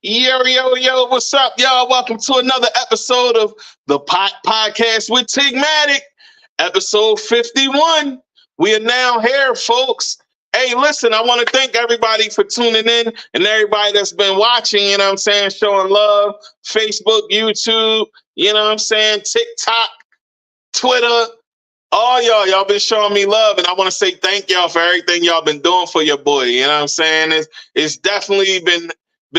Yo, yo, yo, what's up, y'all? Welcome to another episode of the podcast with Tigmatic, episode 51. We are now here, folks. Hey, listen, I want to thank everybody for tuning in and everybody that's been watching, you know what I'm saying, showing love, Facebook, YouTube, you know what I'm saying, TikTok, Twitter, all y'all been showing me love, and I want to say thank y'all for everything y'all been doing for your boy. You know what I'm saying? It's definitely been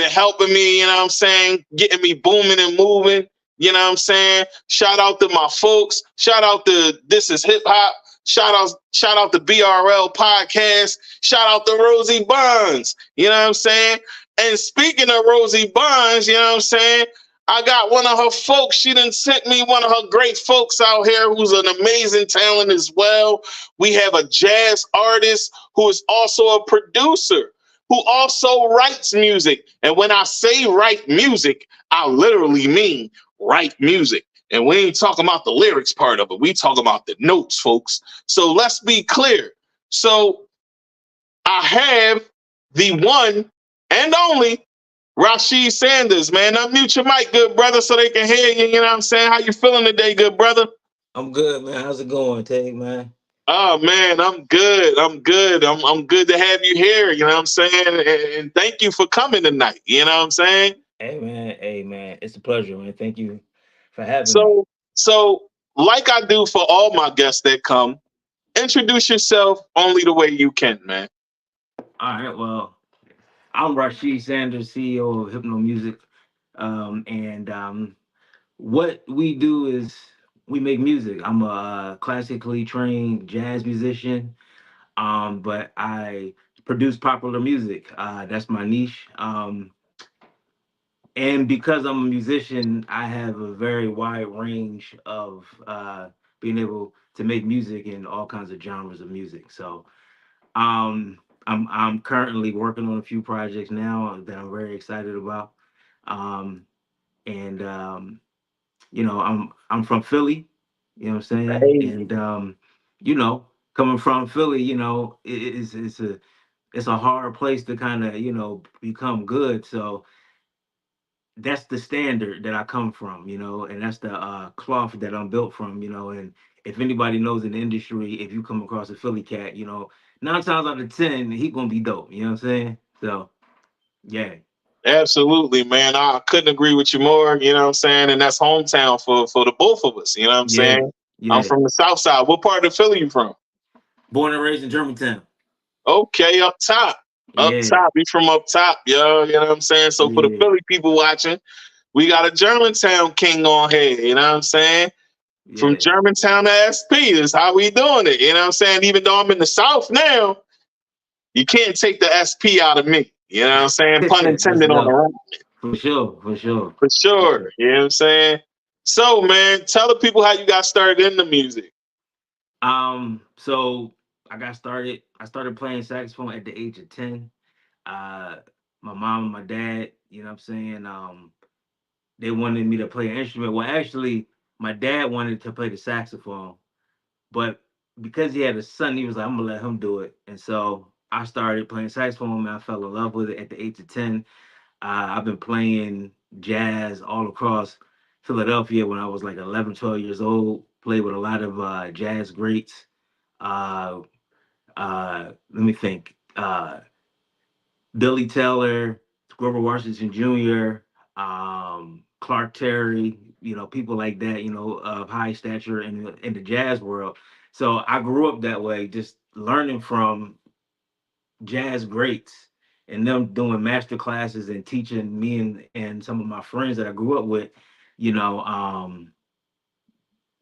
helping me. You know what I'm saying? Getting me booming and moving. You know what I'm saying? Shout out to my folks. Shout out to This Is Hip Hop. Shout out to BRL Podcast. Shout out to Rosie Bonds. You know what I'm saying? And speaking of Rosie Bonds, you know what I'm saying? I got one of her folks. She done sent me one of her great folks out here who's an amazing talent as well. We have a jazz artist who is also a producer, who also writes music. And when I say write music, I literally mean write music. And we ain't talking about the lyrics part of it. We talking about the notes, folks. So let's be clear. So I have the one and only Rasheed Sanders, man. Unmute your mic, good brother, so they can hear you. You know what I'm saying? How you feeling today, good brother? I'm good, man. How's it going, Tank, man? Oh man, I'm good. I'm good to have you here. You know what I'm saying? And thank you for coming tonight. You know what I'm saying? Hey, man. It's a pleasure, man. Thank you for having me. So like I do for all my guests that come, introduce yourself only the way you can, man. All right, well, I'm Rasheed Sanders, CEO of Hypno Music. And what we do is we make music. I'm a classically trained jazz musician, but I produce popular music. That's my niche. And because I'm a musician, I have a very wide range of being able to make music in all kinds of genres of music. So I'm currently working on a few projects now that I'm very excited about. Um, and I'm from Philly, you know what I'm saying? Hey, And coming from Philly, it's a hard place to kind of become good. So that's the standard that I come from, and that's the cloth that I'm built from, and if anybody knows in the industry, if you come across a Philly cat, 9 times out of 10, he gonna be dope, you know what I'm saying? So yeah. absolutely, man. I couldn't agree with you more. You know what I'm saying? And that's hometown for the both of us. You know what I'm Yeah, saying? I'm yeah. from the South Side. What part of Philly you from? Born and raised in Germantown. Okay, up top. Up Yeah, top. We from up top, yo. You know what I'm saying? So for the yeah, Philly people watching, we got a Germantown king on here. You know what I'm saying? From yeah. Germantown to SP is how we doing it. You know what I'm saying? Even though I'm in the South now, you can't take the SP out of me. You know what I'm saying? Pun Let's intended on the go. right. For sure, for sure, For for sure. sure. You know what I'm saying? So, man, tell the people how you got started in the music. So I started playing saxophone at the age of 10. Uh my mom and my dad, you know what I'm saying? They wanted me to play an instrument. Well, actually, my dad wanted to play the saxophone, but because he had a son, he was like, "I'm gonna let him do it." And so I started playing saxophone. And I fell in love with it at the age of 10. I've been playing jazz all across Philadelphia when I was like 11, 12 years old. Played with a lot of jazz greats. Uh, Let me think. Billy Taylor, Grover Washington Jr., Clark Terry, people like that, of high stature in the jazz world. So I grew up that way, just learning from jazz greats and them doing master classes and teaching me and some of my friends that I grew up with, you know, um,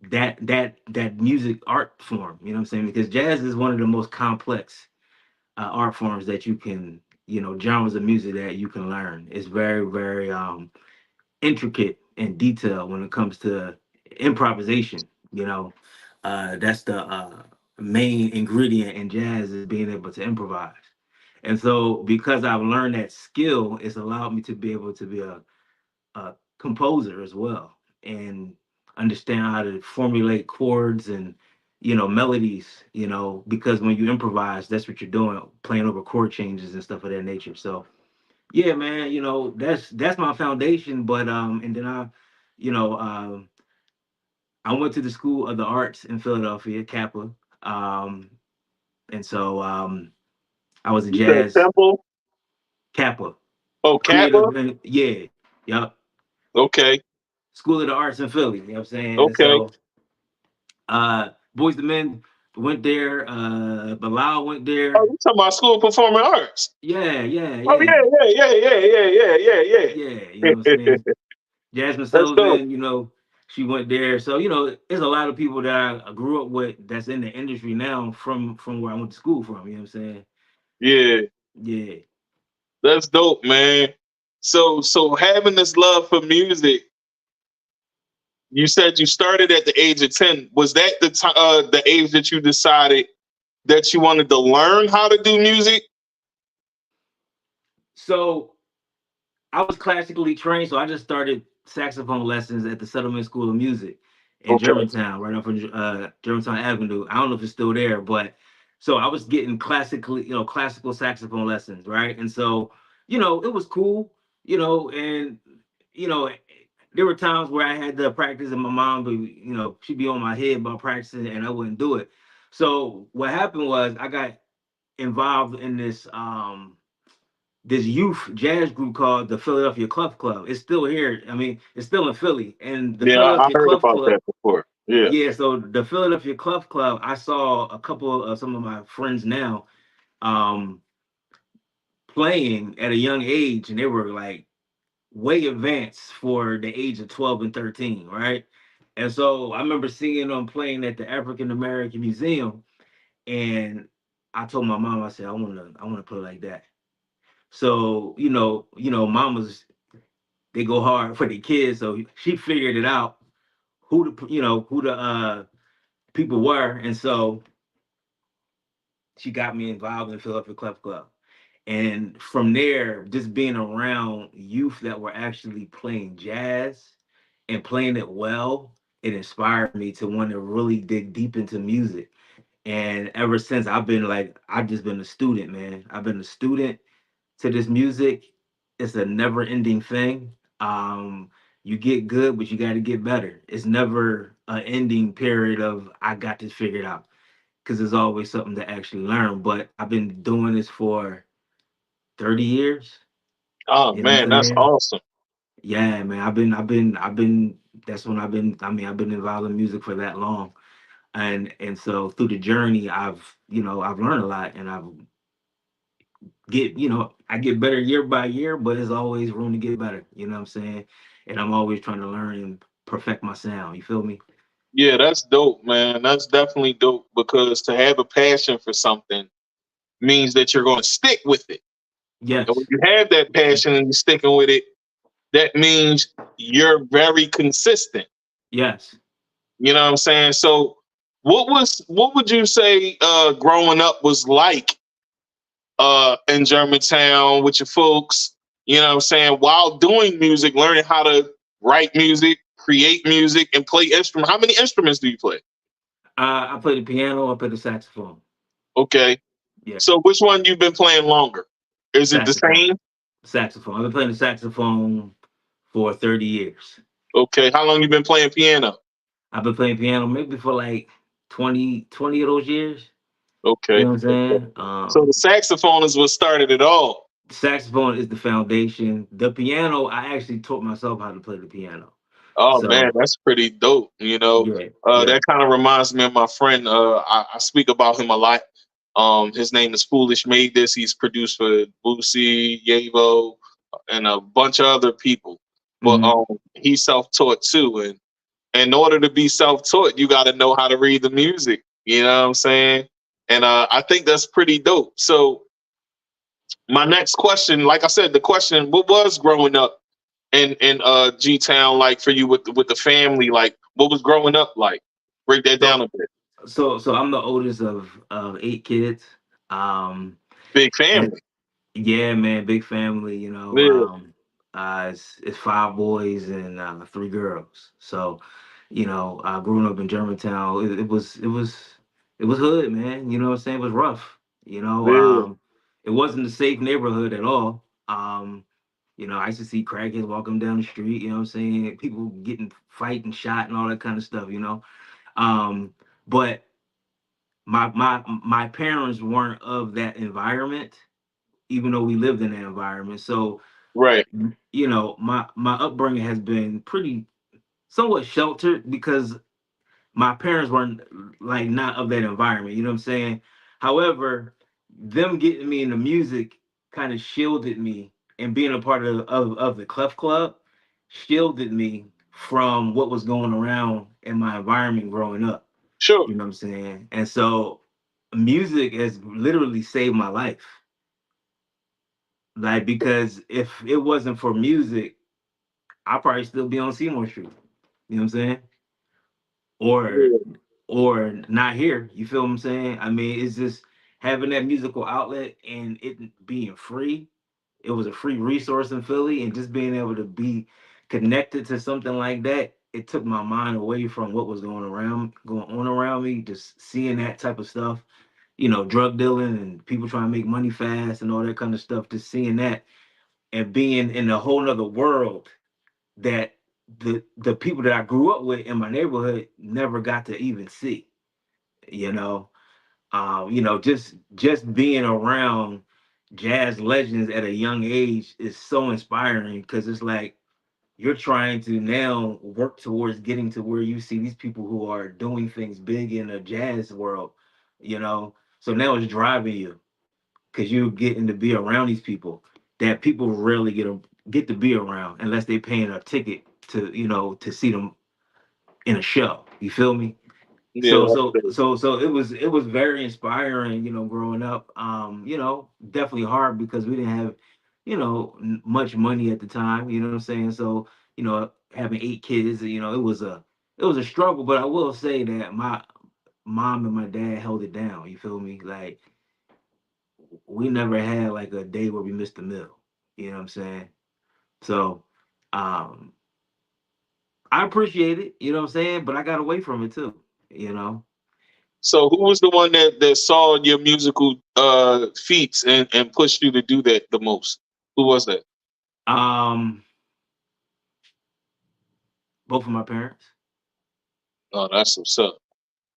that music art form, you know what I'm saying? Because jazz is one of the most complex art forms that you can, genres of music that you can learn. It's very, very intricate and detailed when it comes to improvisation. That's the main ingredient in jazz is being able to improvise. And so, because I've learned that skill, it's allowed me to be able to be a composer as well and understand how to formulate chords and melodies, because when you improvise, that's what you're doing, playing over chord changes and stuff of that nature. So Yeah, man. That's my foundation. But and then you know, I went to the School of the Arts in Philadelphia, Kappa. Um, and so I was a You said jazz Temple? Kappa, Oh, Kappa? creative. And, yeah, yep. Okay, School of the Arts in Philly. You know what I'm saying? And okay. so Boys the Men went there. Bilal went Oh, there. you talking about School of Performing Arts? Yeah, yeah, Oh yeah, yeah, yeah, yeah, yeah, yeah, yeah, yeah, yeah. You know what I'm yeah. saying? Jasmine That's dope. Sullivan, she went there. So, there's a lot of people that I grew up with that's in the industry now from where I went to school from. You know what I'm saying? Yeah, Yeah. that's dope, man. So having this love for music, you said you started at the age of 10. Was that the age that you decided that you wanted to learn how to do music? So I was classically trained, so I just started saxophone lessons at the Settlement School of Music in Okay. Germantown, right off of Germantown Avenue. I don't know if it's still there, but so I was getting classical saxophone lessons, right? And so, it was cool, and you know, there were times where I had to practice, and my mom would, she'd be on my head about practicing, and I wouldn't do it. So what happened was I got involved in this youth jazz group called the Philadelphia Clef Club. It's still here. I mean, it's still in Philly. And the Yeah, I Philadelphia heard Clef about Club, that before. Yeah. yeah, so the Philadelphia Clef Club, I saw a couple of some of my friends now um playing at a young age, and they were like way advanced for the age of 12 and 13, right? And so I remember seeing them playing at the African American Museum, and I told my mom, I said, I wanna play like that. So, mamas, they go hard for the kids. So she figured it out who the people were, and so she got me involved in the Philadelphia Clef Club. And from there, just being around youth that were actually playing jazz and playing it well, it inspired me to want to really dig deep into music. And ever since, I've just been a student, man. I've been a student to this music. It's a never ending thing. You get good, but you got to get better. It's never an ending period of I got this figured out because there's always something to actually learn. But I've been doing this for 30 years. Oh You know what man, I'm that's saying? awesome. Yeah, man. I've been. That's when I've been. I mean, I've been involved in music for that long, and so through the journey, I've learned a lot, and I get better year by year, but there's always room to get better. You know what I'm saying? And I'm always trying to learn and perfect my sound. You feel me? Yeah, that's dope, man. That's definitely dope because to have a passion for something means that you're going to stick with it. And when Yes. you have that passion and you're sticking with it, that means you're very consistent. Yes. You know what I'm saying? So what would you say growing up was like in Germantown with your folks, you know what I'm saying, while doing music, learning how to write music, create music, and play instruments. How many instruments do you play? I play the piano. I play the saxophone. Okay. Yeah. So which one you've been playing longer? Is it the Saxophone. same? Saxophone. I've been playing the saxophone for 30 years. Okay. How long you been playing piano? I've been playing piano maybe for like 20 of those years. You Okay. know what I'm Okay. saying? So the saxophone is what started it all. The saxophone is the foundation. The piano, I actually taught myself how to play the piano. Oh man, So that's pretty dope. yeah, yeah. That kind of reminds me of my friend. I speak about him a lot. His name is Foolish Made This. He's produced for Boosie, Yavo, and a bunch of other people. But Hmm. he's self-taught too. And in order to be self-taught, you got to know how to read the music. You know what I'm saying? And I think that's pretty dope. So my next question, like I said, the question: what was growing up in G Town like for you with the family? Like, what was growing up like? Break that down So a bit. so I'm the oldest of 8 kids. Um, Big and family. yeah, man, big family. Yeah, It's 5 boys and 3 girls. So, growing up in Germantown, it was hood, man. You know what I'm saying? It was rough. yeah, It wasn't a safe neighborhood at all. Um, I used to see crackheads walking down the street, you know what I'm saying? People getting fighting, shot and all that kind of stuff. But my parents weren't of that environment, even though we lived in that environment. So, Right. my upbringing has been pretty somewhat sheltered because my parents weren't like not of that environment, you know what I'm saying? However, them getting me into music kind of shielded me, and being a part of the Clef Club shielded me from what was going around in my environment growing up. Sure. You know what I'm saying? And so music has literally saved my life. Like, because if it wasn't for music, I'd probably still be on Seymour Street. You know what I'm saying? Or Yeah. or not here. You feel what I'm saying? I mean, it's just having that musical outlet and it being free. It was a free resource in Philly, and just being able to be connected to something like that, it took my mind away from what was going on around me. Just seeing that type of stuff, drug dealing and people trying to make money fast and all that kind of stuff. Just seeing that and being in a whole nother world that the people that I grew up with in my neighborhood never got to even see. You know, just being around jazz legends at a young age is so inspiring because it's like you're trying to now work towards getting to where you see these people who are doing things big in the jazz world. So now it's driving you because you're getting to be around these people that people rarely get to be around unless they paying a ticket to see them in a show. You feel me? Yeah. So That's so it. so so it was very inspiring, growing up. Definitely hard because we didn't have, much money at the time, you know what I'm saying? So, having 8 kids, it was a struggle, but I will say that my mom and my dad held it down, you feel me? Like we never had like a day where we missed a meal. You know what I'm saying? So um I appreciate it, you know what I'm saying? But I got away from it too, you know. So who was the one that saw your musical feats and pushed you to do that the most? Who was that? Um Both of my parents. Oh, that's what's up.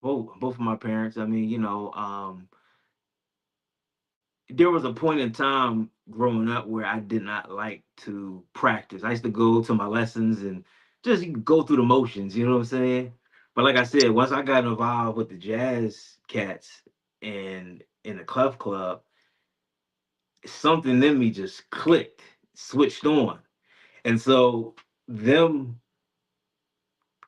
Both of my parents. I mean, there was a point in time growing up where I did not like to practice. I used to go to my lessons and just go through the motions, you know what I'm saying? But like I said, once I got involved with the jazz cats and in the Clef Club, something in me just clicked, switched on. And so them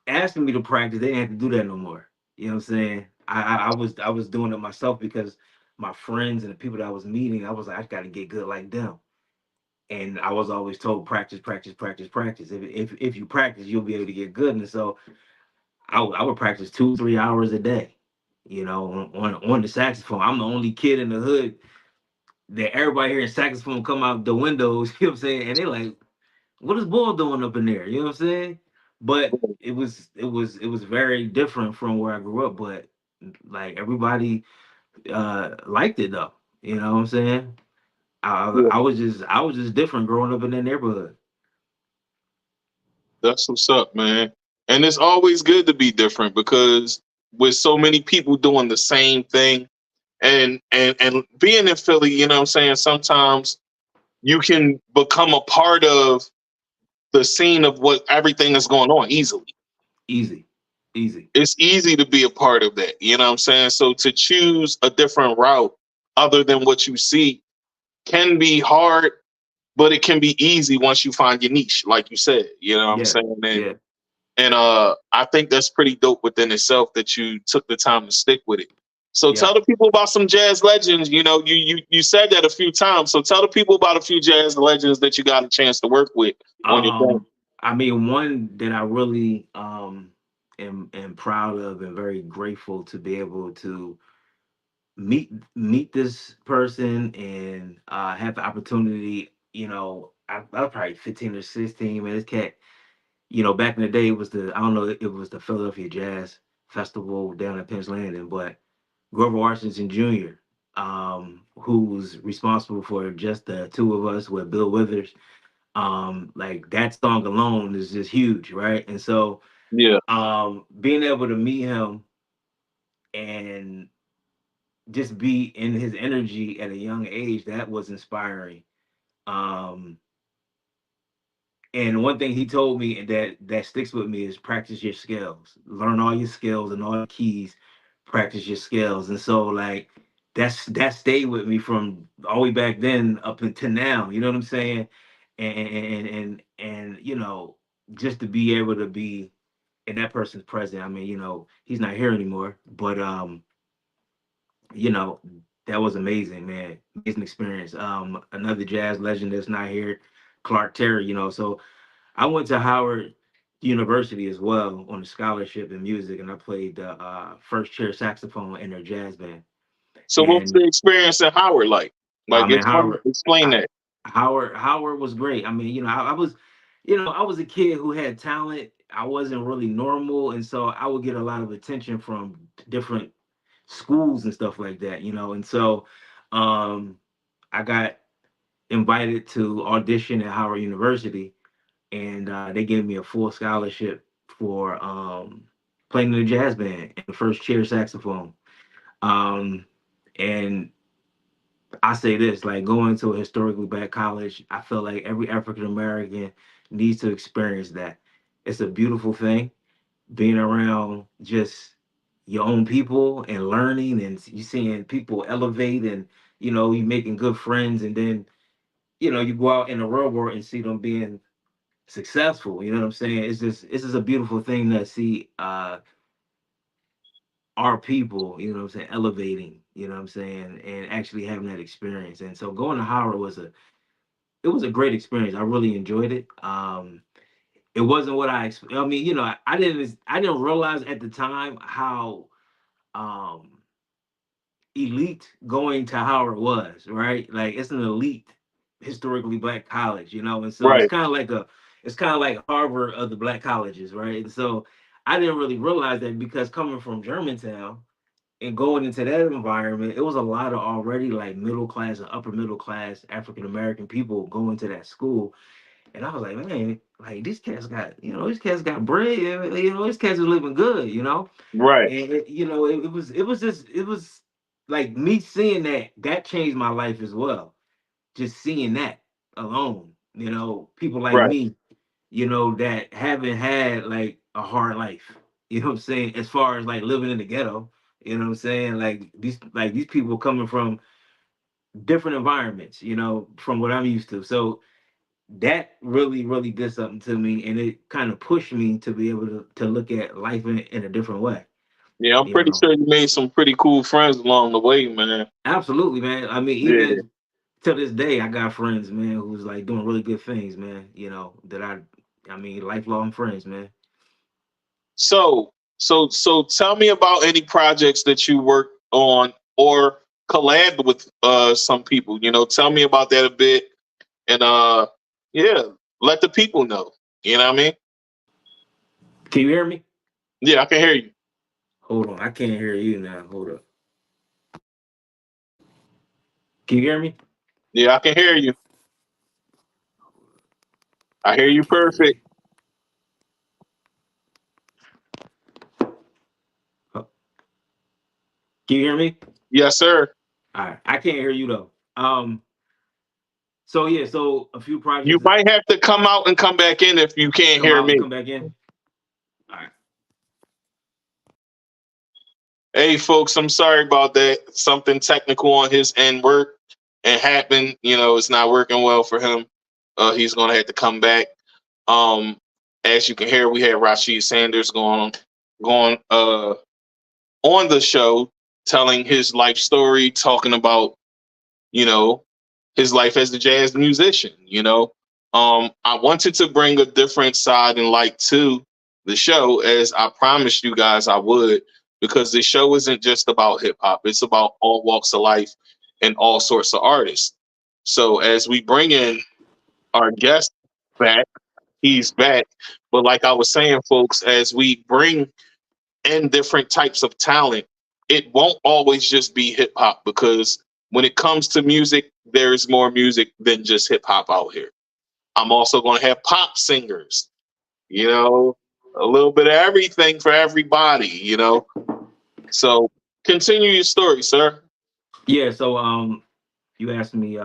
asking me to practice, they didn't have to do that no more. You know what I'm saying? I was doing it myself because my friends and the people that I was meeting, I was like, I got to get good like them. And I was always told practice, practice, practice, practice. If you practice, you'll be able to get good. And so I would practice 2 3 hours a day. On the saxophone. I'm the only kid in the hood that everybody hearing saxophone come out the windows. You know what I'm saying? And they like, what is Bull doing up in there? You know what I'm saying? But it was very different from where I grew up. But like everybody liked it though. You know what I'm saying? I, Yeah. I was just different growing up in that neighborhood. That's what's up, man. And it's always good to be different because with so many people doing the same thing and being in Philly, you know what I'm saying, sometimes you can become a part of the scene of what everything is going on easily. Easy, easy. It's easy to be a part of that, you know what I'm saying? So to choose a different route other than what you see can be hard, but it can be easy once you find your niche, like you said, you know what I'm Yeah, saying? yeah, And I think that's pretty dope within itself that you took the time to stick with it. So yeah. tell the people about some jazz legends. You know, you said that a few times. So tell the people about a few jazz legends that you got a chance to work with on your journey. Um, I mean, one that I really am proud of and very grateful to be able to meet this person and have the opportunity. I was probably 15 or 16. Man, this cat. Back in the day, it was I don't know, it was the Philadelphia Jazz Festival down at Penn's Landing, but Grover Washington Jr. who's responsible for just the two of us with Bill Withers. Like that song alone is just huge, right? And so Yeah. being able to meet him and just be in his energy at a young age, that was inspiring. Um, and one thing he told me that sticks with me is practice your skills. Learn all your skills and all the keys. Practice your skills. And so like that stayed with me from all the way back then up until now. You know what I'm saying? And you know, just to be able to be in that person's presence. I mean, you know, he's not here anymore, but you know, that was amazing, man. Amazing experience. Another jazz legend that's not here, Clark Terry. You know, so I went to Howard University as well on a scholarship in music, and I played the first chair saxophone in their jazz band. So what was And the experience in Howard like? I Like mean, explain I, that. Howard was great. I mean, you know, I was, you know, I was a kid who had talent. I wasn't really normal, and so I would get a lot of attention from different schools and stuff like that. You know, and so um, I got invited to audition at Howard University, and they gave me a full scholarship for playing in the jazz band and the first chair saxophone. Um, and I say this, like going to a historically black college, I feel like every African American needs to experience that. It's a beautiful thing being around just your own people and learning and you seeing people elevate and you know you making good friends and then you know you go out in the real world and see them being successful. You know what I'm saying? It's just a beautiful thing to see our people, you know what I'm saying, elevating, you know what I'm saying, and actually having that experience. And so going to Howard was a great experience. I really enjoyed it. It wasn't what I mean, you know, I didn't realize at the time how um elite going to Howard was, right? Like it's an elite historically black college, you know, and so Right. it's kind of like Harvard of the black colleges, right? And so I didn't really realize that because coming from Germantown and going into that environment, it was a lot of already like middle class or upper middle class African American people going to that school. And I was like, man, like these cats got, you know, these cats got bread, you know, these cats are living good, you know. Right. And you know, it was like me seeing that changed my life as well. Just seeing that alone, you know, people like Right. me, you know, that haven't had like a hard life. You know what I'm saying? As far as like living in the ghetto, you know what I'm saying? Like these people coming from different environments, you know, from what I'm used to. So that really, really did something to me and it kind of pushed me to be able to look at life in a different way, Yeah, I'm you pretty know. sure you made some pretty cool friends along the way, man. Absolutely, man. I mean, Yeah. even to this day, I got friends, man, who's like doing really good things, man. You know that I mean, lifelong friends, man. So tell me about any projects that you worked on or collabed with some people. You know, tell me about that a bit and yeah, let the people know. You know what I mean? Can you hear me? Yeah, I can hear you. Hold on, I can't hear you now. Hold up. Can you hear me? Yeah, I can hear you. I hear I you can't hear perfect. you. Oh, can you hear me? Yes, sir. All right, I can't hear you though. So yeah, so a few You projects. might have to come out and come back in if you can't Come hear out and me. come back in. All right. Hey, folks, I'm sorry about that. Something technical on his end worked and happened. You know, it's not working well for him. He's gonna have to come back. Um, as you can hear, we had Rasheed Sanders going on the show, telling his life story, talking about you know his life as a jazz musician. I wanted to bring a different side and light to the show, as I promised you guys I would, because the show isn't just about hip hop; it's about all walks of life and all sorts of artists. So as we bring in our guest back, he's back. But like I was saying, folks, as we bring in different types of talent, it won't always just be hip hop because when it comes to music, there is more music than just hip hop out here. I'm also going to have pop singers, you know, a little bit of everything for everybody, you know. So continue your story, sir. Yeah. So you asked me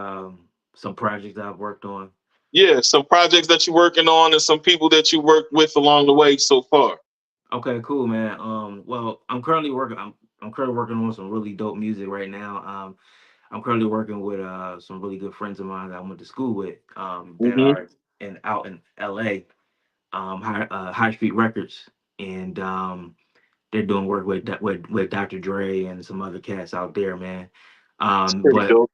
some projects that I've worked on. Yeah, some projects that you're working on and some people that you worked with along the way so far. Okay, cool, man. Well, I'm currently working on some really dope music right now. I'm currently working with some really good friends of mine that I went to school with that Hmm. are out in LA, High Street Records, and they're doing work with Dr. Dre and some other cats out there, man. It's Um, pretty but dope.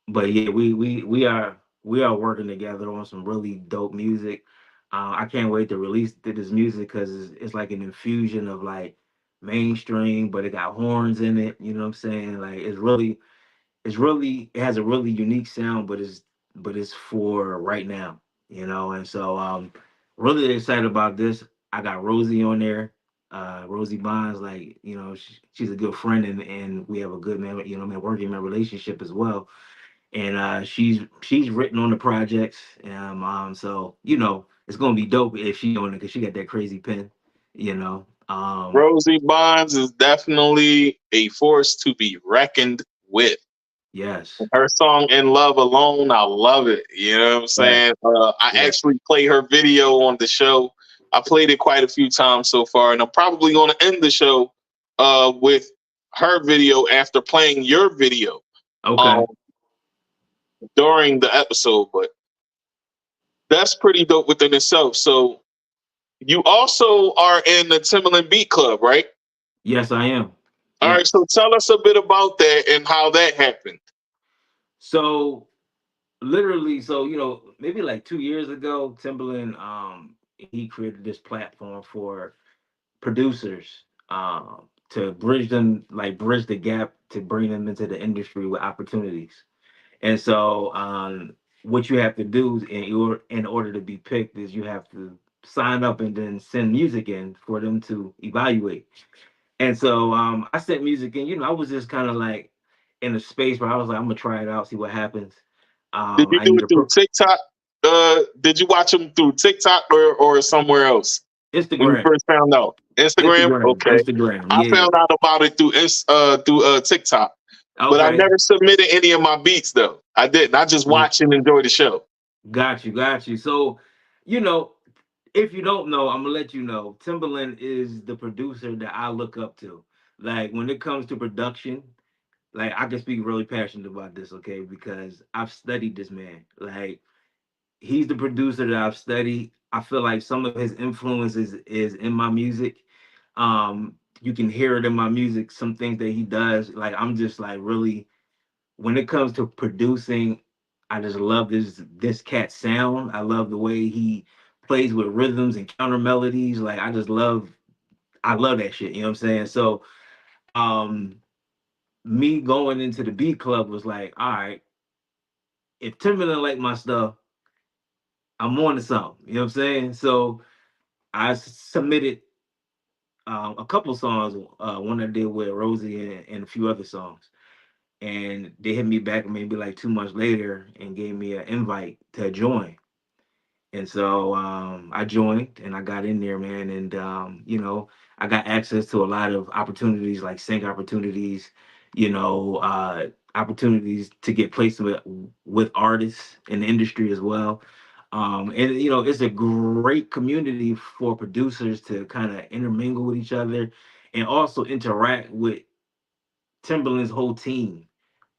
but yeah, we are working together on some really dope music. I can't wait to release this music because it's like an infusion of like mainstream, but it got horns in it. You know what I'm saying? Like it has a really unique sound, but it's for right now. And so really excited about this. I got Rosie on there. Rosie Bonds, like, she's a good friend, and we have a good man, working man relationship as well. And she's written on the projects. So it's gonna be dope if she on it because she got that crazy pen. You know. Rosie Bonds is definitely a force to be reckoned with. Yes. Her song "In Love Alone," I love it. You know what I'm Right. saying? I Yeah. actually play her video on the show. I played it quite a few times so far, and I'm probably going to end the show with her video after playing your video um, Okay. during the episode. But that's pretty dope within itself. So you also are in the Timberland Beat Club, right? Yes, I am. All right. Yes. So tell us a bit about that and how that happened. So literally, so maybe like 2 years ago, Timberland he created this platform for producers to bridge the gap to bring them into the industry with opportunities. And so what you have to do in order to be picked is you have to sign up and then send music in for them to evaluate. And so I sent music in. I was just kind of like in a space where I was like, I'm gonna try it out, see what happens. Did you I do need it a through TikTok? Did you watch them through TikTok or somewhere else when you Instagram, first found out? Instagram? Instagram, Okay. Instagram. I Yeah. found out about it through TikTok, but I Okay. never submitted any of my beats though. I didn't. I just Yeah. watched and enjoy the show. Got you. Got you. So, you know, if you don't know, I'm gonna let you know. Timberland is the producer that I look up to. Like when it comes to production, like I can speak really passionate about this, okay? Because I've studied this man. Like he's the producer that I've studied. I feel like some of his influences is in my music. You can hear it in my music. Some things that he does, like I'm just like really. When it comes to producing, I just love this cat sound. I love the way he plays with rhythms and counter melodies. Like I love that shit. You know what I'm saying? So, um, me going into the beat club was like, all right, if Timberland like my stuff, I'm on to something. You know what I'm saying? So I submitted a couple songs, one I did with Rosie and a few other songs. And they hit me back maybe like 2 months later and gave me an invite to join. And so I joined and I got in there, man. And, I got access to a lot of opportunities like sync opportunities, opportunities to get placed with artists in the industry as well. And, it's a great community for producers to kind of intermingle with each other and also interact with Timberland's whole team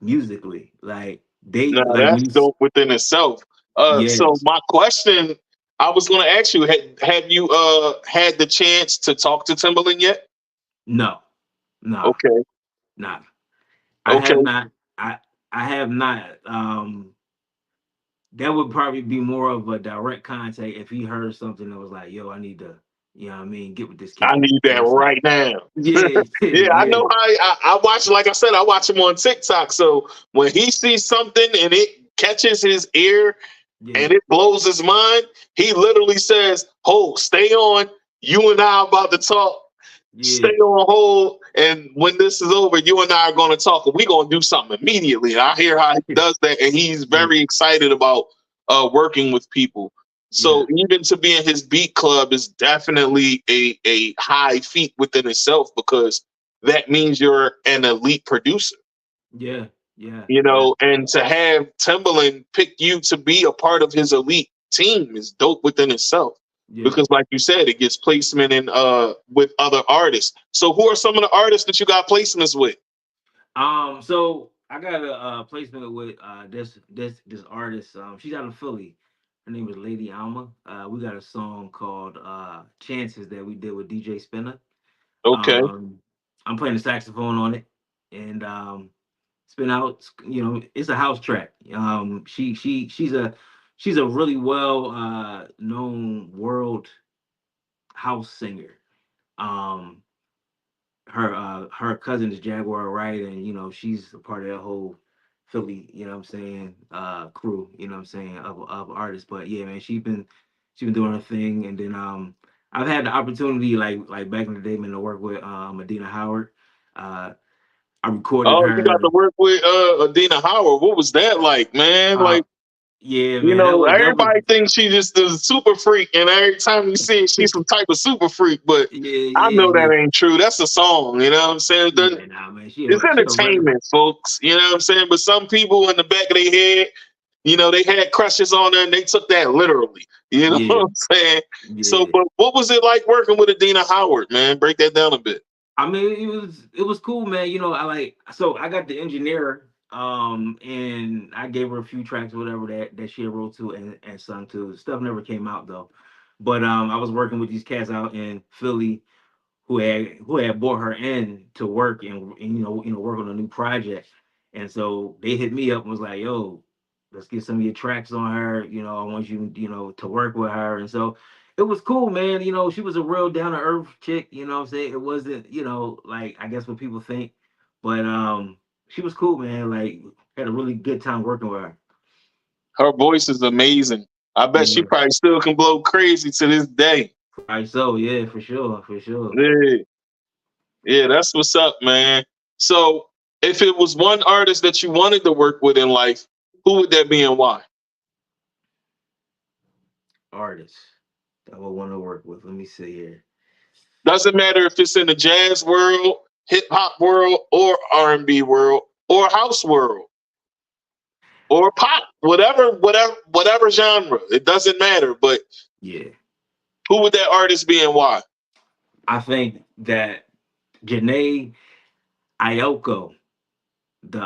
musically. Like they No, like that's when you dope within itself. So yes. my question I was going to ask you: have you had the chance to talk to Timberland yet? No, nah, Okay, nah. I have okay. not. I have not. That would probably be more of a direct contact if he heard something that was like, "Yo, I need to, what I mean, get with this I cat." need You know that what I'm right now. saying? Yeah, Yeah, I yeah, know how I watch. Like I said, I watch him on TikTok. So when he sees something and it catches his ear yeah. and it blows his mind, he literally says, "Oh, stay on. You and I are about to talk." Yeah. stay on hold, and when this is over, you and I are going to talk, and we're going to do something immediately. And I hear how he does that, and he's Yeah. very excited about working with people. Yeah. So even to be in his beat club is definitely a high feat within itself, because that means you're an elite producer. Yeah. Yeah. You Yeah. know, and to have Timbaland pick you to be a part of his elite team is dope within itself. Yeah. Because like you said, it gets placement in with other artists. So who are some of the artists that you got placements with? So I got a placement with this artist. She's out of Philly. Her name is Lady Alma. We got a song called Chances that we did with DJ Spinner. Okay. Um, I'm playing the saxophone on it, and it's been out. You know, it's a house track. She's a really well known world house singer. Um, her cousin is Jaguar Wright, and you know she's a part of that whole Philly, you know what I'm saying, crew, you know what I'm saying, of artists. But yeah, man, she's been doing her thing, and then I've had the opportunity like back in the day, man, to work with Adina Howard. Uh, I recorded Oh, you got her. to work with Adina Howard. What was that like, man? Uh, Like, yeah, you man, know, that was everybody thinks she just a super freak, and every time you see it, she's some type of super freak. But yeah, I yeah, know yeah, that ain't true. That's a song. You know what I'm saying? yeah. Nah, man, It's she a regular. entertainment, folks. You know what I'm saying? But some people in the back of their head, you know, they had crushes on her and they took that literally. You know what Yeah, I'm saying? So, yeah. but what was it like working with Adina Howard, man? Break that down a bit. I mean, it was cool, man. You know, I got the engineer, and I gave her a few tracks, whatever that she had wrote to and sung to. Stuff never came out though, but I was working with these cats out in Philly who had brought her in to work and work on a new project, and so they hit me up and was like, "Yo, let's get some of your tracks on her. You know, I want you to work with her." And so it was cool, man. You know, she was a real down to earth chick. You know what I'm saying? It wasn't like I guess what people think, but she was cool, man. Like had a really good time working with her. Her voice is amazing. I bet she Yeah, probably still can blow crazy to this day. right. So yeah, for sure, for sure. Yeah, yeah, that's what's up, man. So, if it was one artist that you wanted to work with in life, who would that be and why? Artists that I would want to work with. Let me see here. Doesn't matter if it's in the jazz world, hip hop world, or R&B world, or house world, or pop, whatever genre. It doesn't matter. But Yeah. who would that artist be and why? I think that Janae Ioko, the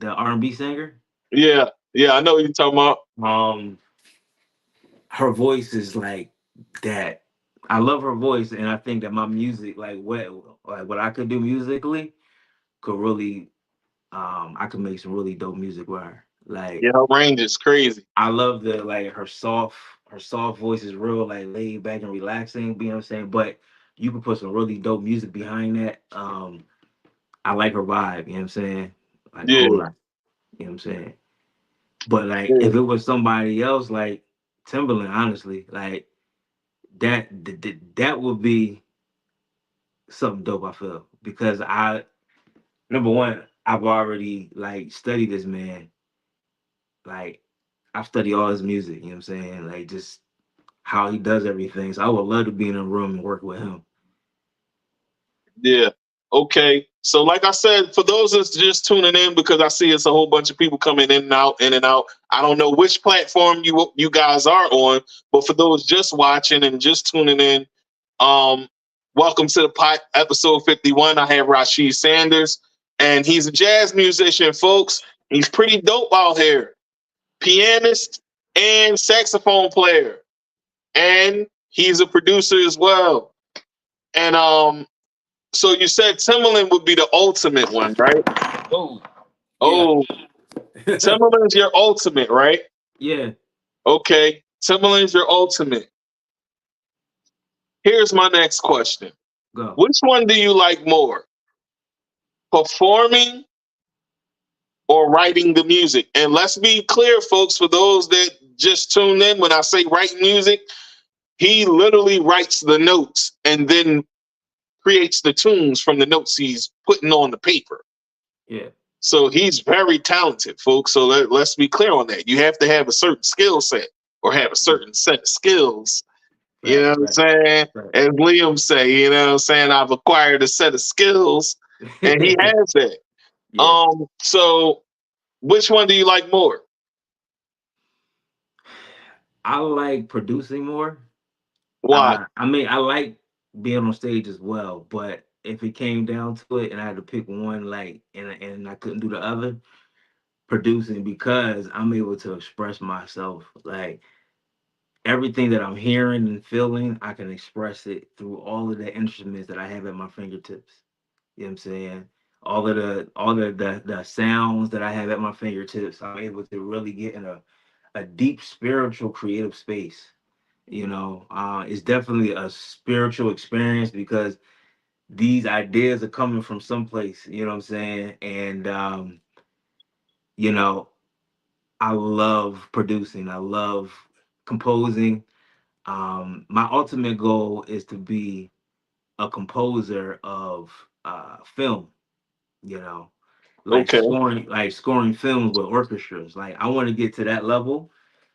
R&B singer, Yeah, yeah, I know what you're talking about. um, her voice is like that. I love her voice, and I think that my music, like what I could do musically, could really, I could make some really dope music with her. Like Yeah, her range is crazy. I love the like her soft voice is real like laid back and relaxing. You know what I'm saying? But you can put some really dope music behind that. I like her vibe, you know what I'm saying? Like a Yeah, whole lot. You know what I'm saying? But like yeah, if it was somebody else like Timberland, honestly, like that would be something dope, I feel. Because I number one, I've already like studied this man. Like I've studied all his music, you know what I'm saying? Like just how he does everything. So I would love to be in a room and work with him. yeah. Okay. So, like I said, for those that's just tuning in, because I see it's a whole bunch of people coming in and out, in and out. I don't know which platform you guys are on, but for those just watching and just tuning in, um, welcome to the pot episode 51. I have Rasheed Sanders, and he's a jazz musician, folks. He's pretty dope out here, pianist and saxophone player, and he's a producer as well. And so you said Timberland would be the ultimate one, right? Oh, yeah. Oh, Timberland's your ultimate, right? Yeah, Okay, Timberland's your ultimate. Here's my next question. go. Which one do you like more? Performing or writing the music? And let's be clear, folks, for those that just tuned in, when I say writing music, he literally writes the notes and then creates the tunes from the notes he's putting on the paper. Yeah. So he's very talented, folks. So let's be clear on that. You have to have a certain skill set or have a certain set of skills. You know Right. what I'm Right. saying? Right. As Liam say, you know what I'm saying? I've acquired a set of skills, and he has that. Yeah. So which one do you like more? I like producing more. Why? I mean, I like being on stage as well, but if it came down to it and I had to pick one, like, and I couldn't do the other, producing, because I'm able to express myself. Like, everything that I'm hearing and feeling, I can express it through all of the instruments that I have at my fingertips. You know what I'm saying? All of the sounds that I have at my fingertips, I'm able to really get in a deep spiritual creative space. It's definitely a spiritual experience because these ideas are coming from someplace, you know what I'm saying? And you know, I love producing, I love composing. My ultimate goal is to be a composer of film, you know, Okay. like scoring films with orchestras. Like, I want to get to that level,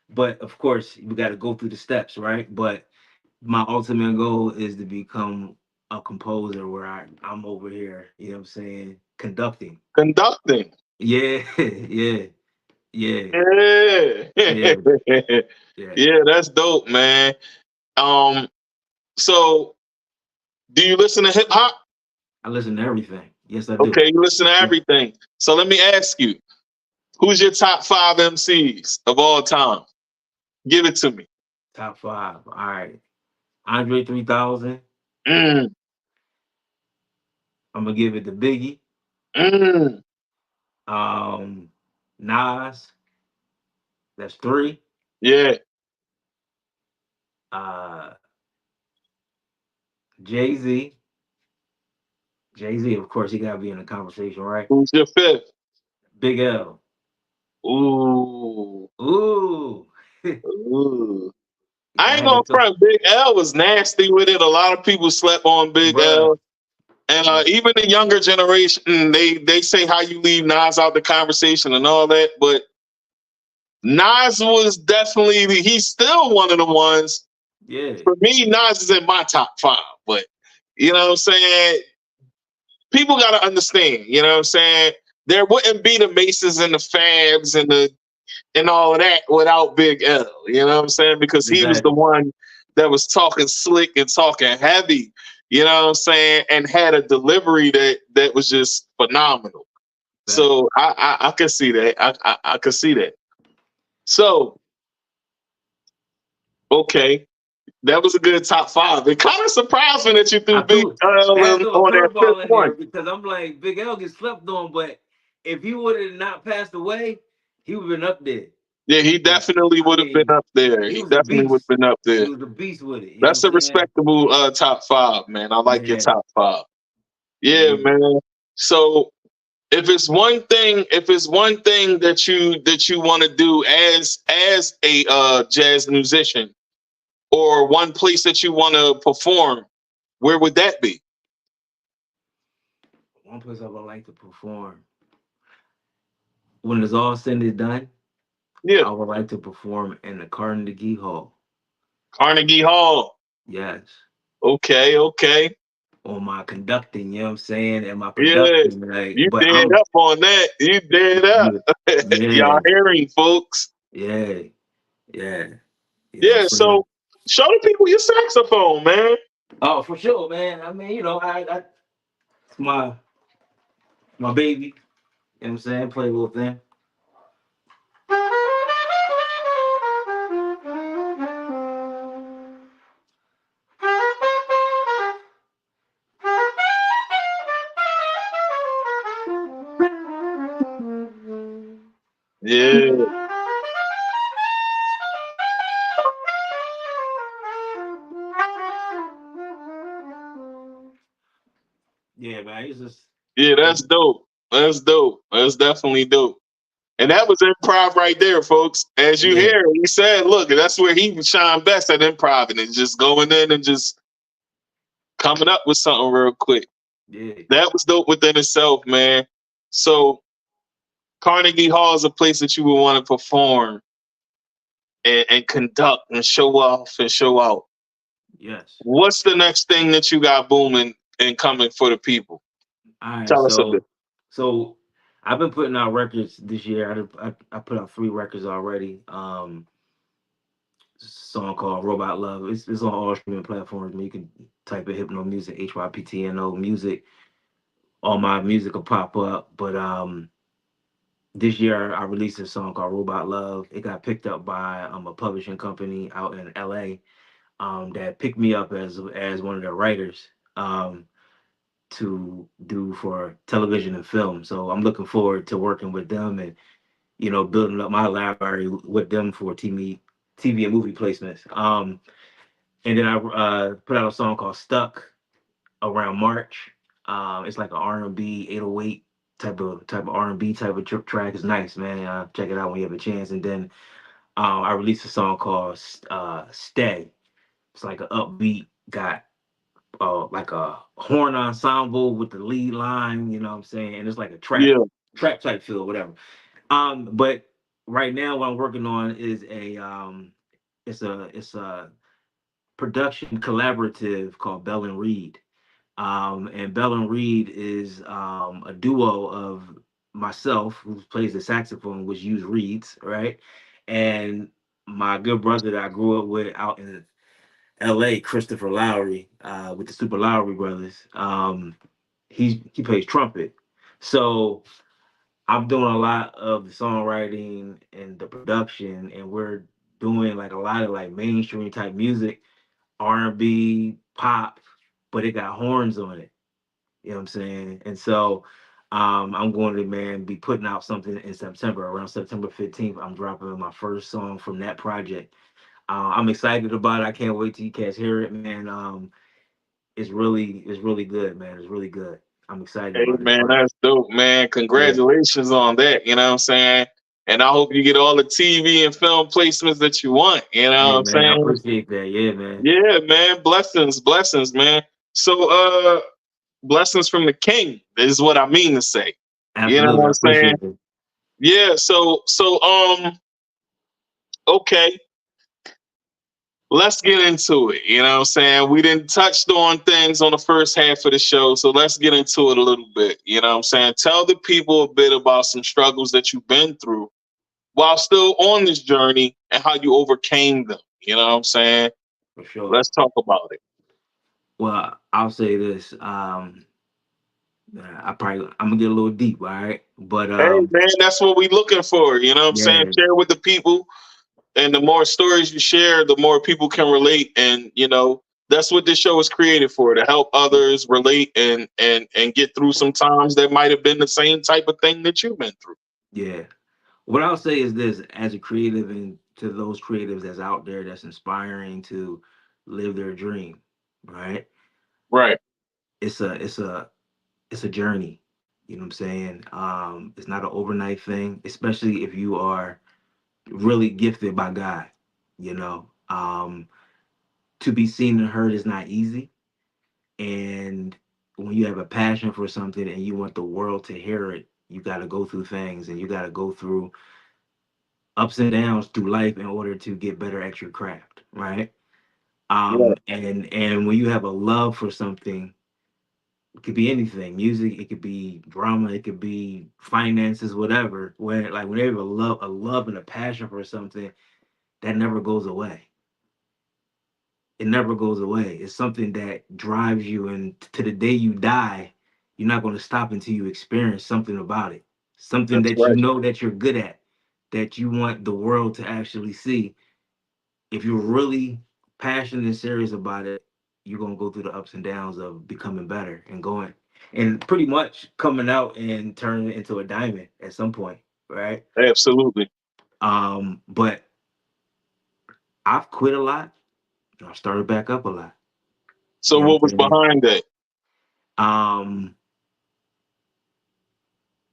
but of course we got to go through the steps, right? But my ultimate goal is to become a composer where I'm over here, you know what I'm saying, conducting. Conducting. Yeah, yeah, yeah, Yeah. yeah, yeah. Yeah, that's dope, man. Um, so do you listen to hip hop? I listen to everything. Yes, I do. Okay, you listen to Yeah. everything. So let me ask you, who's your top five MCs of all time? Give it to me. Top five. All right. Andre 3000. Mm, I'm gonna give it to Biggie. mm, Um, Nas. That's three. yeah. Uh, Jay Z. Jay Z, of course, he gotta be in the conversation, right? Who's your fifth? Big L. Ooh. Ooh. Ooh. Yeah, I I ain't had to gonna throw, front. Big L was nasty with it. A lot of people slept on Big bruh. L. And Yeah, even the younger generation, they say how you leave Nas out the conversation and all that. But Nas was definitely, he's still one of the ones. yeah, For me, Nas is in my top five. But you know what I'm saying? People got to understand, you know what I'm saying? There wouldn't be the Maces and the Fabs and all of that without Big L. You know what I'm saying? Because he was the exactly. one that was talking slick and talking heavy. You know what I'm saying? And had a delivery that was just phenomenal. Fact. So I can see that. I can see that. So okay, that was a good top five. It kind of surprised me that you threw I Big threw L I had to throw a on that fifth curveball in one. there because I'm like, Big L gets slept on, but if he would have not passed away, he would have been up there. Yeah, he 'Cause, definitely I would have been mean, up there. he He was a definitely would beast. have been up He there. was a beast with it. You know what That's I'm a saying? respectable top five, man. I like your Yeah, top five. Yeah, yeah. man. So if it's one thing that you want to do as a jazz musician, or one place that you want to perform, where would that be? One place I would like to perform when it's all said and done. Yeah, I would like to perform in the Carnegie Hall. Carnegie Hall. Yes. Okay, okay. On my conducting, you know what I'm saying? And my Yeah, production, like, you but dead I'm up on that. You dead up. yeah, Y'all hearing, folks? yeah, yeah. You know what I'm Yeah. saying? So show the people your saxophone, man. Oh, for sure, man. I mean, I it's my baby. You know what I'm saying? Play a little thing. Yeah. Yeah, man. It's just Yeah, that's dope. That's dope. That's definitely dope. And that was improv right there, folks. As you Yeah, hear, he said, look, that's where he shine best at improv, and it's just going in and just coming up with something real quick. yeah, That was dope within itself, man. So Carnegie Hall is a place that you would want to perform and conduct and show off and show out. yes. What's the next thing that you got booming and coming for the people? All right, Tell us a bit. so I've been putting out records this year. I put out 3 records already. Song called Robot Love. It's on all streaming platforms. You can type in Hypno Music, Hyptno Music. All my music will pop up. But this year I released a song called Robot Love. It got picked up by a publishing company out in LA that picked me up as one of their writers to do for television and film. So I'm looking forward to working with them and building up my library with them for TV and movie placements. And then I put out a song called Stuck around March. It's like an R&B 808 type of R&B type of track. It's nice, man. Check it out when you have a chance. And then I released a song called Stay. It's like an upbeat, got like a horn ensemble with the lead line. You know what I'm saying? And it's like a trap Yeah, trap type feel, whatever. But right now, what I'm working on is it's a production collaborative called Bell and Reed. And Bell and Reed is a duo of myself, who plays the saxophone, which use reeds, right? And my good brother that I grew up with out in LA, Christopher Lowry, with the Super Lowry brothers. He plays trumpet. So I'm doing a lot of the songwriting and the production, and we're doing like a lot of like mainstream type music, R&B, pop, but it got horns on it. You know what I'm saying? And so I'm going to, man, be putting out something in September. Around September 15th, I'm dropping my first song from that project. I'm excited about it. I can't wait till you guys hear it, man. It's really good, man. It's really good. I'm excited hey about it. man, that's dope, man. Yeah, Congratulations on that. You know what I'm saying? And I hope you get all the TV and film placements that you want. You know what yeah, I'm man. I saying? appreciate that. Yeah, man. Yeah, man. Blessings, man. So blessings from the king is what I mean to say. You know Absolutely, what I I'm saying? appreciate it. Yeah, okay, let's get into it. You know what I'm saying? We didn't touched on things on the first half of the show, so let's get into it a little bit. You know what I'm saying? Tell the people a bit about some struggles that you've been through while still on this journey and how you overcame them. You know what I'm saying? For sure. Let's talk about it. Well, I'll say this. I'm gonna get a little deep, all right? But Hey man, that's what we looking for. You know what I'm saying? yeah, Share with the people, and the more stories you share, the more people can relate. And that's what this show is created for, to help others relate and get through some times that might have been the same type of thing that you've been through. yeah. What I'll say is this: as a creative, and to those creatives that's out there that's inspiring to live their dream, right? Right. It's a journey. You know what I'm saying? It's not an overnight thing, especially if you are really gifted by God. You know, to be seen and heard is not easy, and when you have a passion for something and you want the world to hear it, you got to go through things, and you got to go through ups and downs through life in order to get better at your craft, right? Right. And when you have a love for something, it could be anything, music, it could be drama, it could be finances, whatever. When you have a love and a passion for something, that never goes away. It never goes away. It's something that drives you, and to the day you die, you're not going to stop until you experience something about it, something That's that you right. know that you're good at, that you want the world to actually see. If you're really passionate and serious about it, you're gonna go through the ups and downs of becoming better and going and pretty much coming out and turning into a diamond at some point, right? Absolutely. But I've quit a lot and I've started back up a lot. So You know what what was I'm saying? behind that? Um,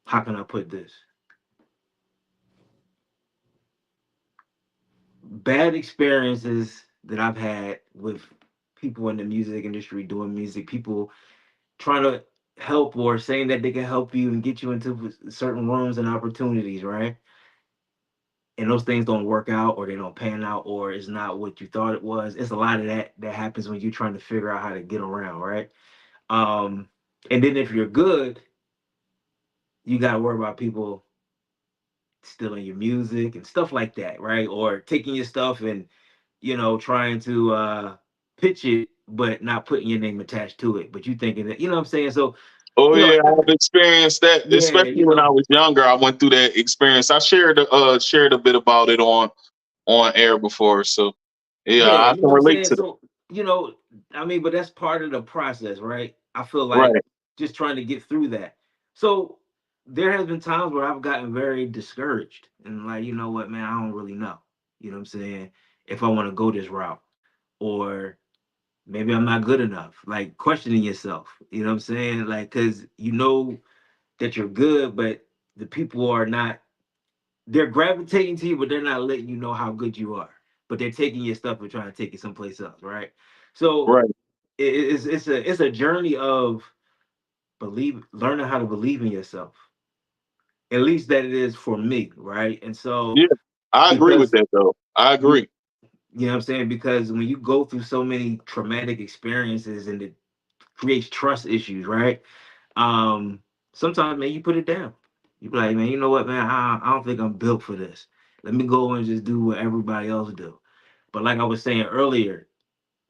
how can I put this? bad experiences that I've had with people in the music industry doing music, people trying to help or saying that they can help you and get you into certain rooms and opportunities, right? And those things don't work out or they don't pan out or it's not what you thought it was. It's a lot of that happens when you're trying to figure out how to get around, right? Um, and then if you're good, you got to worry about people stealing your music and stuff like that, right? Or taking your stuff and trying to pitch it but not putting your name attached to it. But you thinking that, you know what I'm saying? So, Oh you know, yeah, I've experienced that, yeah, especially when I was younger. I went through that experience. I shared a bit about it on air before, so yeah, yeah, I you know can what I'm relate saying? to that. So, you know, I mean, but that's part of the process, right? I feel like Right, just trying to get through that. So there has been times where I've gotten very discouraged and like, you know what, man, I don't really know. You know what I'm saying? If I want to go this route, or maybe I'm not good enough. Like questioning yourself. You know what I'm saying? Like, cause you know that you're good, but the people are not, they're gravitating to you, but they're not letting you know how good you are. But they're taking your stuff and trying to take it someplace else, right? So right. it's a journey of learning how to believe in yourself. At least that it is for me, right? And so Yeah, I agree with because that though. I you agree. you know what I'm saying? Because when you go through so many traumatic experiences and it creates trust issues, right? Um, Sometimes, man, you put it down. You be like, man, you know what, man, I don't think I'm built for this. Let me go and just do what everybody else do. But like I was saying earlier,